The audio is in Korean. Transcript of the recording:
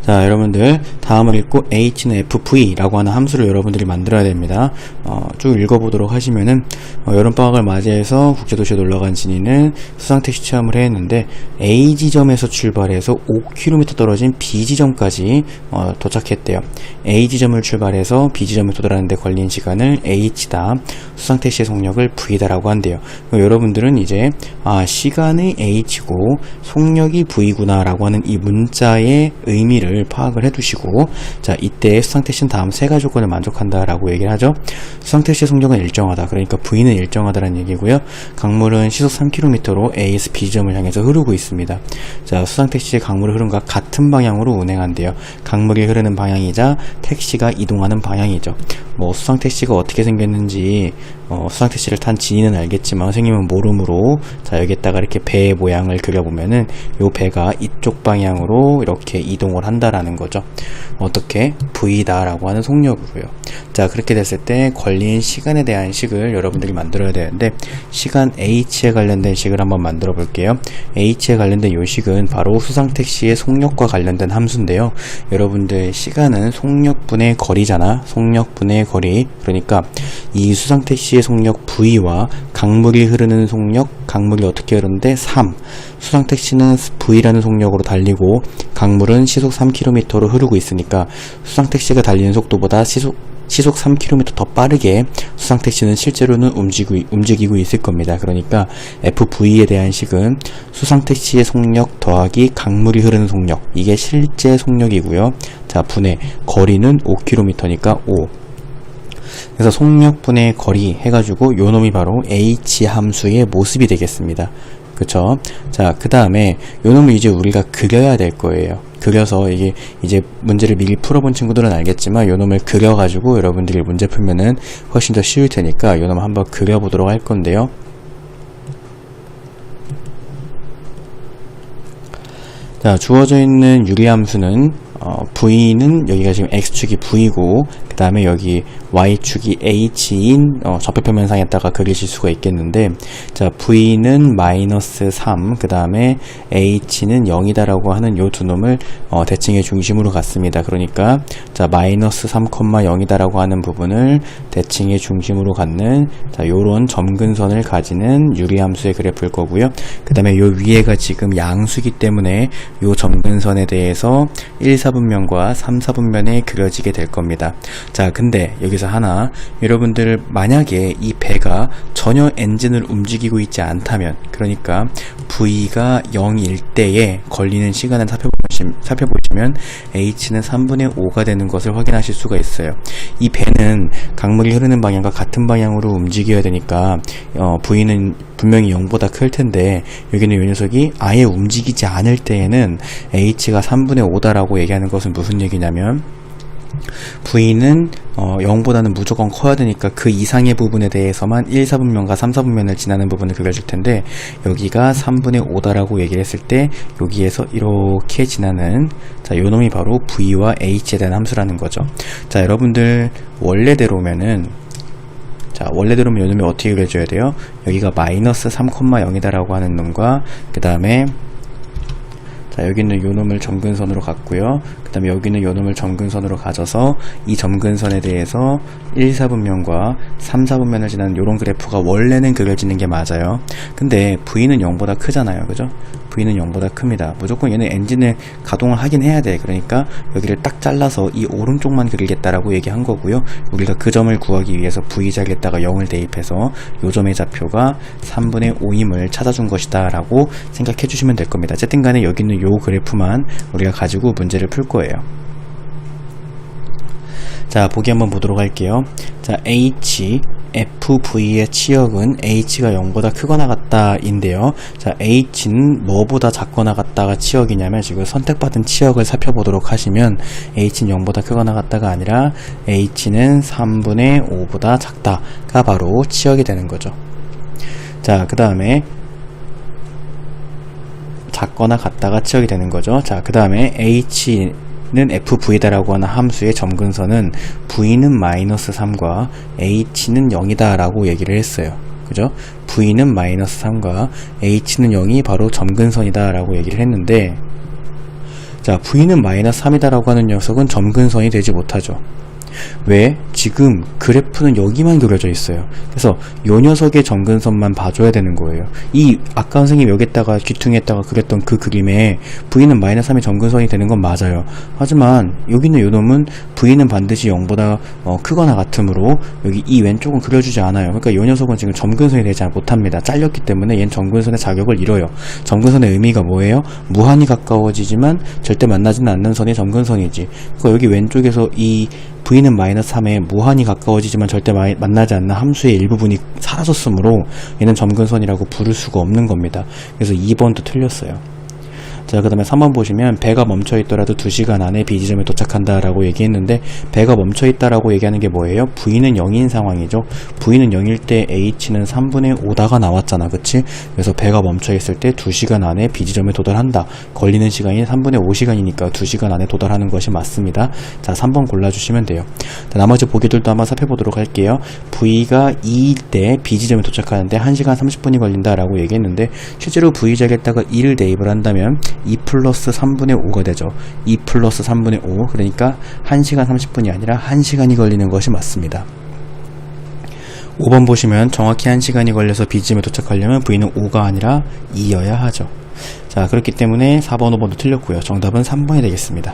자, 여러분들 다음을 읽고 h는 fv라고 하는 함수를 여러분들이 만들어야 됩니다. 쭉 읽어보도록 하시면은 여름방학을 맞이해서 국제도시에 놀러간 진이는 수상택시 체험을 했는데 A 지점에서 출발해서 5km 떨어진 B 지점까지 도착했대요. A 지점을 출발해서 B 지점에 도달하는 데 걸린 시간을 h다, 수상택시의 속력을 v다라고 한대요. 여러분들은 이제 시간이 h고 속력이 v구나 라고 하는 이 문자의 의미를 파악을 해두시고, 자, 이때 수상택시는 다음 세 가지 조건을 만족한다 라고 얘기를 하죠. 수상택시의 속력은 일정하다, 그러니까 V는 일정하다라는 얘기고요. 강물은 시속 3km로 A에서 B지점을 향해서 흐르고 있습니다. 자, 수상택시의 강물의 흐름과 같은 방향으로 운행한대요. 강물이 흐르는 방향이자 택시가 이동하는 방향이죠. 뭐 수상택시가 어떻게 생겼는지 수상택시를 탄 진이는 알겠지만 선생님은 모르므로, 자, 여기에다가 이렇게 배의 모양을 그려보면은 요 배가 이쪽 방향으로 이렇게 이동을 한다라는 거죠. 어떻게? V다 라고 하는 속력으로요. 자, 그렇게 됐을 때 걸린 시간에 대한 식을 여러분들이 만들어야 되는데, 시간 H에 관련된 식을 한번 만들어 볼게요. H에 관련된 요 식은 바로 수상택시의 속력과 관련된 함수인데요. 여러분들 시간은 속력분의 거리잖아. 속력분의 거리. 그러니까 이 수상택시의 속력 V와 강물이 흐르는 속력, 강물이 어떻게 흐르는데 3. 수상택시는 V라는 속력으로 달리고 강물은 시속 3km로 흐르고 있으니까 수상택시가 달리는 속도보다 시속 3km 더 빠르게 수상택시는 실제로는 움직이고 있을 겁니다. 그러니까 FV에 대한 식은 수상택시의 속력 더하기 강물이 흐르는 속력, 이게 실제 속력이고요. 자, 분의 거리는 5km니까 5. 그래서 속력분의 거리 해가지고 요 놈이 바로 H 함수의 모습이 되겠습니다. 그쵸? 자, 그 다음에 요 놈을 이제 우리가 그려야 될 거예요. 그려서 이게 이제 문제를 미리 풀어본 친구들은 알겠지만 요 놈을 그려가지고 여러분들이 문제 풀면은 훨씬 더 쉬울 테니까 요 놈 한번 그려보도록 할 건데요. 자, 주어져 있는 유리함수는 V는 여기가 지금 X축이 V고 그 다음에 여기 Y축이 H인 좌표표면상에다가 그리실 수가 있겠는데, 자, V는 마이너스 3, 그 다음에 H는 0이다 라고 하는 요 두 놈을 대칭의 중심으로 갖습니다. 그러니까 자, 마이너스 3,0이다 라고 하는 부분을 대칭의 중심으로 갖는, 자, 요런 점근선을 가지는 유리함수의 그래프일 거고요. 그 다음에 요 위에가 지금 양수기 때문에 요 점근선에 대해서 1, 4분면과 3, 4분면에 그려지게 될 겁니다. 자, 근데 여기서 하나, 여러분들 만약에 이 배가 전혀 엔진을 움직이고 있지 않다면, 그러니까 V가 0일 때에 걸리는 시간을 살펴보시면 H는 3분의 5가 되는 것을 확인하실 수가 있어요. 이 배는 강물이 흐르는 방향과 같은 방향으로 움직여야 되니까 V는 분명히 0보다 클 텐데, 여기는 이 녀석이 아예 움직이지 않을 때에는 H가 3분의 5다라고 얘기하는 것은 무슨 얘기냐면, V는 0보다는 무조건 커야 되니까 그 이상의 부분에 대해서만 1, 4분면과 3, 4분면을 지나는 부분을 그려줄 텐데, 여기가 3분의 5다라고 얘기를 했을 때 여기에서 이렇게 지나는, 자, 요 놈이 바로 V와 H에 대한 함수라는 거죠. 자, 여러분들 원래대로면은, 자, 원래대로면 요 놈이 어떻게 그려줘야 돼요? 여기가 마이너스 3,0이다 라고 하는 놈과 그 다음에, 자, 여기는 요 놈을 점근선으로 갖고요. 그 다음에 여기는 요 놈을 점근선으로 가져서 이 점근선에 대해서 1, 4분면과 3, 4분면을 지나는 요런 그래프가 원래는 그려지는 게 맞아요. 근데 V는 0보다 크잖아요. 그죠? V는 0보다 큽니다. 무조건 얘는 엔진을 가동을 하긴 해야 돼. 그러니까 여기를 딱 잘라서 이 오른쪽만 그리겠다라고 얘기한 거고요. 우리가 그 점을 구하기 위해서 V 자리에다가 0을 대입해서 요 점의 좌표가 3분의 5임을 찾아준 것이다 라고 생각해 주시면 될 겁니다. 어쨌든 간에 여기는 요 그래프만 우리가 가지고 문제를 풀 거예요. 자, 보기 한번 보도록 할게요. 자, FV의 치역은 H가 0보다 크거나 같다 인데요. 자, H는 뭐보다 작거나 같다가 치역이냐면, 지금 선택받은 치역을 살펴보도록 하시면 H는 0보다 크거나 같다가 아니라 H는 3분의 5보다 작다가 바로 치역이 되는 거죠. 자, 그 다음에 작거나 같다가 치역이 되는 거죠. 자, 그 다음에 H는 FV다라고 하는 함수의 점근선은 V는 마이너스 3과 H는 0이다 라고 얘기를 했어요. 그죠? V는 마이너스 3과 H는 0이 바로 점근선이다 라고 얘기를 했는데, 자, V는 마이너스 3이다라고 하는 녀석은 점근선이 되지 못하죠. 왜? 지금 그래프는 여기만 그려져 있어요. 그래서 요 녀석의 점근선만 봐줘야 되는 거예요. 이 아까 선생님 여기다가 귀퉁이에다가 그렸던 그 그림에 V는 마이너스 3이 점근선이 되는 건 맞아요. 하지만 여기 있는 요 놈은 V는 반드시 0보다 크거나 같으므로 여기 이 왼쪽은 그려주지 않아요. 그러니까 요 녀석은 지금 점근선이 되지 못합니다. 잘렸기 때문에 얘는 점근선의 자격을 잃어요. 점근선의 의미가 뭐예요? 무한히 가까워지지만 절대 만나지는 않는 선이 점근선이지. 그러니까 여기 왼쪽에서 이 V는 마이너스 3에 무한히 가까워지지만 절대 만나지 않는 함수의 일부분이 사라졌으므로 얘는 점근선이라고 부를 수가 없는 겁니다. 그래서 2번도 틀렸어요. 자, 그 다음에 3번 보시면 배가 멈춰있더라도 2시간 안에 B지점에 도착한다 라고 얘기했는데 배가 멈춰있다 라고 얘기하는 게 뭐예요? V는 0인 상황이죠. V는 0일 때 H는 3분의 5다가 나왔잖아, 그치? 그래서 배가 멈춰있을 때 2시간 안에 B지점에 도달한다. 걸리는 시간이 3분의 5시간이니까 2시간 안에 도달하는 것이 맞습니다. 자, 3번 골라주시면 돼요. 자, 나머지 보기들도 한번 살펴보도록 할게요. V가 2일 때 B지점에 도착하는데 1시간 30분이 걸린다 라고 얘기했는데 실제로 V작에다가 2를 대입을 한다면 2 플러스 3분의 5가 되죠. 2 플러스 3분의 5, 그러니까 1시간 30분이 아니라 1시간이 걸리는 것이 맞습니다. 5번 보시면 정확히 1시간이 걸려서 B지점에 도착하려면 V는 5가 아니라 2여야 하죠. 자, 그렇기 때문에 4번, 5번도 틀렸고요. 정답은 3번이 되겠습니다.